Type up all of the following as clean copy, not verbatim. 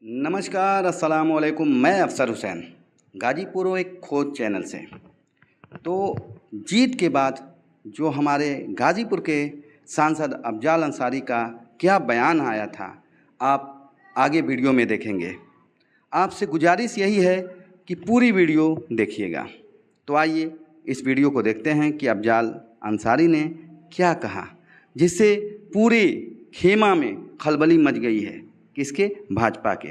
नमस्कार, अस्सलाम वालेकुम। मैं अफसर हुसैन, गाजीपुर एक खोज चैनल से। तो जीत के बाद जो हमारे गाजीपुर के सांसद अफजाल अंसारी का क्या बयान आया था, आप आगे वीडियो में देखेंगे। आपसे गुजारिश यही है कि पूरी वीडियो देखिएगा। तो आइए इस वीडियो को देखते हैं कि अफजाल अंसारी ने क्या कहा, जिससे पूरे खेमा में खलबली मच गई है, किसके? भाजपा के।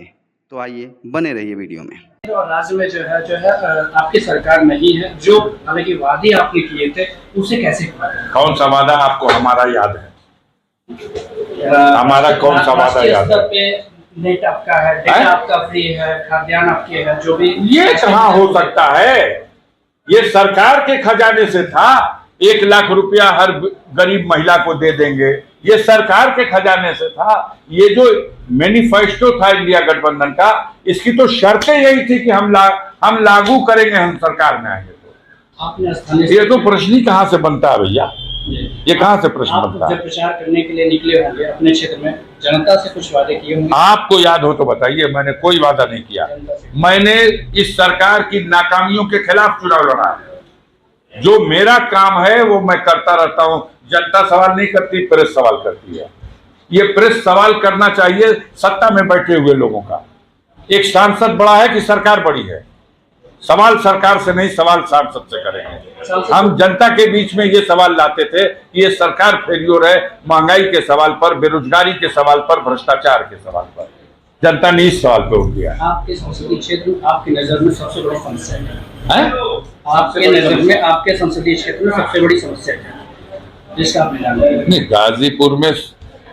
तो आइए बने रहिए वीडियो में। और राज्य में जो है आपकी सरकार नहीं है, जो हालांकि वादे आपने किए थे उसे कैसे पूरा? कौन सा वादा आपको हमारा याद है? हमारा कौन सा वादा याद है? नेट आपका है, डेटा आपका फ्री है, खाद्यान्न आपके है, जो भी। ये कहाँ हो सकता है? ये सरकार के खजाने से था। 1 लाख रुपया हर गरीब महिला को दे देंगे, ये सरकार के खजाने से था। ये जो मैनिफेस्टो था इंडिया गठबंधन का, इसकी तो शर्तें यही थी कि हम लागू करेंगे, हम सरकार में आएंगे। तो आपने ये तो प्रश्न ही कहाँ से बनता है भैया? ये कहाँ से प्रश्न बनता है? जब प्रचार करने के लिए निकले होंगे अपने क्षेत्र में, जनता से कुछ वादे किए होंगे? आपको याद हो तो बताइए। मैंने कोई वादा नहीं किया। मैंने इस सरकार की नाकामियों के खिलाफ चुनाव लड़ा है। जो मेरा काम है वो मैं करता रहता हूं। जनता सवाल नहीं करती, प्रेस सवाल करती है। ये प्रेस सवाल करना चाहिए सत्ता में बैठे हुए लोगों का। एक सांसद बड़ा है कि सरकार बड़ी है? सवाल सरकार से नहीं, सवाल सांसद से करेंगे। हम जनता के बीच में ये सवाल लाते थे कि ये सरकार फेल्योर है, महंगाई के सवाल पर, बेरोजगारी के सवाल पर, भ्रष्टाचार के सवाल पर। जनता ने इस सवाल पे उठ दिया। आपके संसदीय क्षेत्र आपकी नजर में सबसे बड़ी समस्या है? आपके नजर में आपके संसदीय क्षेत्र में सबसे बड़ी समस्या है जिसका आप निदान नहीं, गाजीपुर में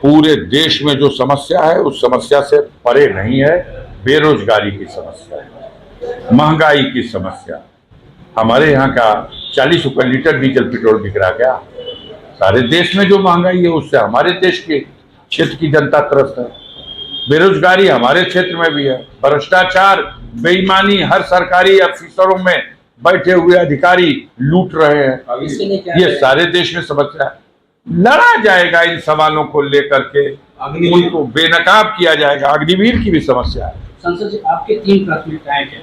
पूरे देश में जो समस्या है उस समस्या से परे नहीं है। बेरोजगारी की समस्या है, महंगाई की समस्या। हमारे यहाँ का 40 रुपए लीटर डीजल पेट्रोल बिक रहा क्या? सारे देश में जो महंगाई है उससे हमारे देश के क्षेत्र की जनता त्रस्त है। बेरोजगारी हमारे क्षेत्र में भी है, भ्रष्टाचार, बेईमानी, हर सरकारी अफसरों में बैठे हुए अधिकारी लूट रहे हैं। ये सारे देश में समस्या है। लड़ा जाएगा इन सवालों को लेकर के, उनको बेनकाब किया जाएगा। अग्निवीर की भी समस्या है। संसद जी, आपकी 3 प्राथमिकताएं क्या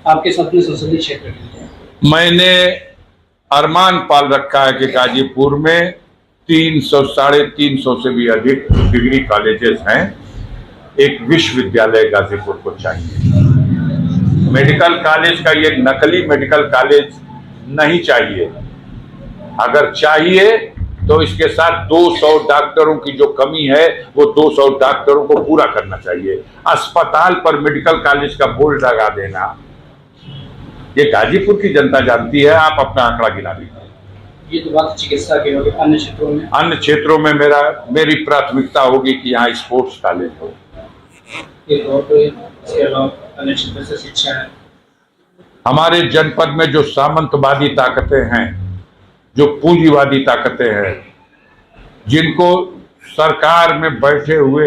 आपके संसदीय क्षेत्र के? मैंने अरमान पाल रखा है कि गाजीपुर में 300 साढ़े 300 से भी अधिक डिग्री कॉलेजेस हैं। एक विश्वविद्यालय गाजीपुर को चाहिए। मेडिकल कॉलेज का ये नकली मेडिकल कॉलेज नहीं चाहिए। अगर चाहिए तो इसके साथ 200 डॉक्टरों की जो कमी है वो 200 डॉक्टरों को पूरा करना चाहिए। अस्पताल पर मेडिकल कॉलेज का बोर्ड लगा देना, ये गाजीपुर की जनता जानती है। आप अपना आंकड़ा गिना लीजिए। ये तो बात चिकित्सा की होगी। अन्य क्षेत्रों में मेरी प्राथमिकता होगी कि यहाँ स्पोर्ट्स कॉलेज हो। अन्य क्षेत्र से शिक्षा है। हमारे जनपद में जो सामंतवादी ताकतें हैं, जो पूंजीवादी ताकतें हैं, जिनको सरकार में बैठे हुए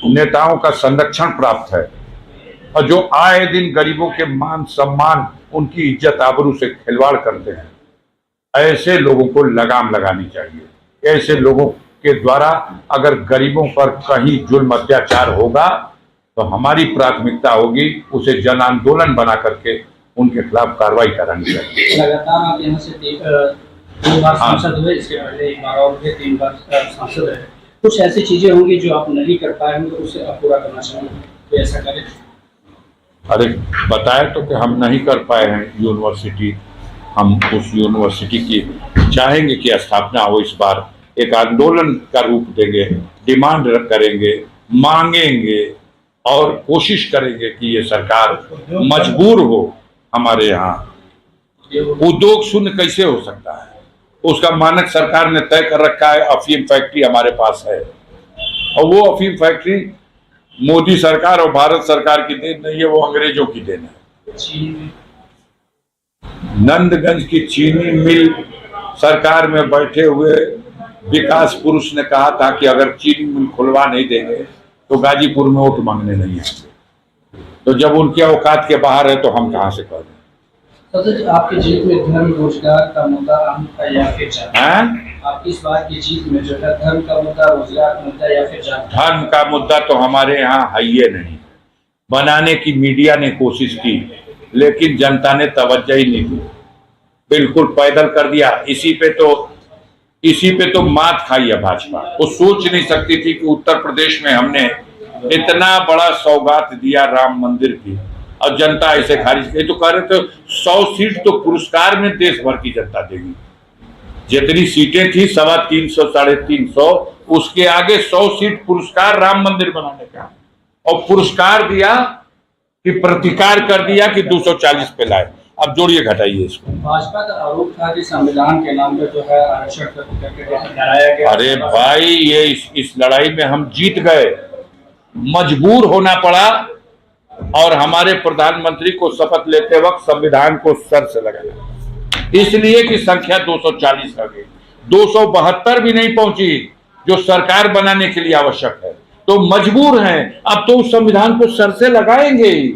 नेताओं का संरक्षण प्राप्त है और जो आए दिन गरीबों के मान सम्मान, उनकी इज्जत आबरू से खिलवाड़ करते हैं, ऐसे लोगों को लगाम लगानी चाहिए। ऐसे लोगों के द्वारा अगर गरीबों पर कहीं जुल्म अत्याचार होगा तो हमारी प्राथमिकता होगी उसे जन आंदोलन बना करके उनके खिलाफ कार्रवाई करानी चाहिए। लगातार आप यहाँ से 3 बार सांसद हुए, इसके पहले 1 बार और 3 बार सांसद है। कुछ ऐसी चीजें होंगी जो आप नहीं कर पाए होंगे, उसे आप पूरा करना चाहेंगे, तो ऐसा करें। अरे बताए तो कि हम नहीं कर पाए हैं यूनिवर्सिटी। हम उस यूनिवर्सिटी की चाहेंगे कि स्थापना हो। इस बार एक आंदोलन का रूप देंगे, डिमांड करेंगे, मांगेंगे और कोशिश करेंगे कि ये सरकार मजबूर हो। हमारे यहाँ उद्योग शून्य कैसे हो सकता है? उसका मानक सरकार ने तय कर रखा है। अफीम फैक्ट्री हमारे पास है और वो अफीम फैक्ट्री मोदी सरकार और भारत सरकार की देन नहीं है, वो अंग्रेजों की देन है। नंदगंज की चीनी मिल सरकार में बैठे हुए विकास पुरुष ने कहा था कि अगर चीनी मिल खुलवा नहीं देंगे तो गाजीपुर में वोट मांगने नहीं आएंगे। तो जब उनके औकात के बाहर है तो हम कहां से कर दें? आपकी जीत में धर्म रोजगार का मुद्दा अहम है या फिर जाति? आपकी इस बार की जीत में जो है धर्म का मुद्दा, रोजगार का मुद्दा या फिर जाति? धर्म का मुद्दा तो हमारे यहाँ है ही नहीं। बनाने की मीडिया ने कोशिश की, लेकिन जनता ने तवज्जो ही नहीं दी, बिल्कुल पैदल कर दिया। इसी पे तो मात खाई है भाजपा। वो सोच नहीं सकती थी कि उत्तर प्रदेश में हमने इतना बड़ा सौगात दिया राम मंदिर की, और जनता ऐसे खारिज की। तो कह रहे थे 100 सीट तो पुरस्कार में देश भर की जनता देगी। जितनी सीटें थी 350 350, उसके आगे 100 सीट पुरस्कार राम मंदिर बनाने का, और पुरस्कार दिया कि प्रतिकार कर दिया कि 240 पे लाए। अब जोड़िए घटाइए इसको। भाजपा का आरोप था कि संविधान के नाम पे जो है आरक्षण करके डराया गया। अरे भाई, ये इस लड़ाई में हम जीत गए, मजबूर होना पड़ा, और हमारे प्रधानमंत्री को शपथ लेते वक्त संविधान को सर से लगाया, इसलिए कि संख्या 240 आ गई। 272 भी नहीं पहुंची जो सरकार बनाने के लिए आवश्यक है, तो मजबूर हैं। अब तो उस संविधान को सर से लगाएंगे ही,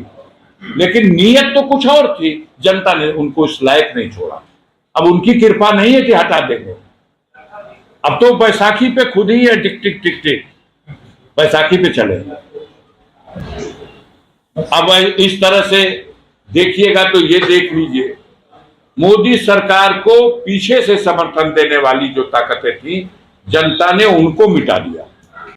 लेकिन नीयत तो कुछ और थी। जनता ने उनको इस लायक नहीं छोड़ा। अब उनकी कृपा नहीं है कि हटा देंगे। अब तो बैसाखी पे खुद ही है, टिक टिक टिक टिक, बैसाखी पे चले। अब इस तरह से देखिएगा तो ये देख लीजिए, मोदी सरकार को पीछे से समर्थन देने वाली जो ताकतें थी, जनता ने उनको मिटा दिया।